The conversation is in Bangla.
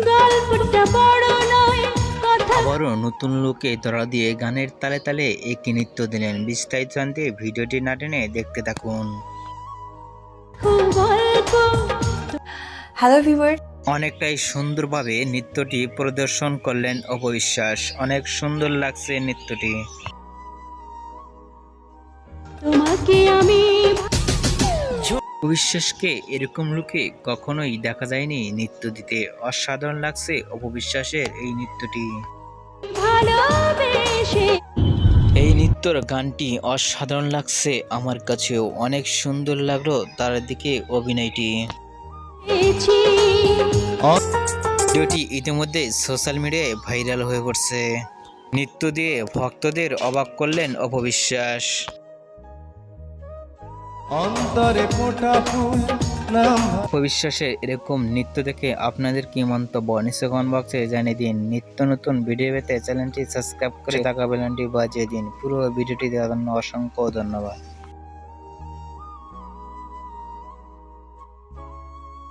গল্পটা বড় নয় কথা। আবারও নতুন লুকে ধরা দিয়ে গানের তালে তালে একই নৃত্য দিলেন। বিস্তারিত জানতে ভিডিওটি না টেনে দেখতে থাকুন। গল্প হ্যালো ভিউয়ার, অনেকটাই সুন্দরভাবে নৃত্যটি প্রদর্শন করলেন অপবিশ্বাস। অনেক সুন্দর লাগছে নৃত্যটি। তোমাকে আমি অপবিশ্বাসকে এরকম লুকে কখনোই দেখা যায়নি নৃত্য দিতে। অসাধারণ লাগছে অপবিশ্বাসের এই নৃত্যটি। ভালোবেসে এই নৃত্যর গানটি অসাধারণ লাগছে আমার কাছেও। অনেক সুন্দর লাগলো তার দিকে অভিনয়টি। ভিডিওটি ইতিমধ্যে সোশ্যাল মিডিয়ায় ভাইরাল হয়ে পড়ছে। নৃত্য দিয়ে ভক্তদের অবাক করলেন অপবিশ্বাস। অন্তরে ফোটা ফুল নাম অপবিশ্বাসের এরকম নৃত্য দেখে আপনাদের কি মন্তব্য নিচে কমেন্ট বক্সে জানিয়ে দিন। নিত্য নতুন ভিডিও পেতে চ্যানেলটি সাবস্ক্রাইব করে থাকা বেলটি বাজিয়ে দিন। পুরো ভিডিওটি দেখার জন্য অসংখ্য ধন্যবাদ।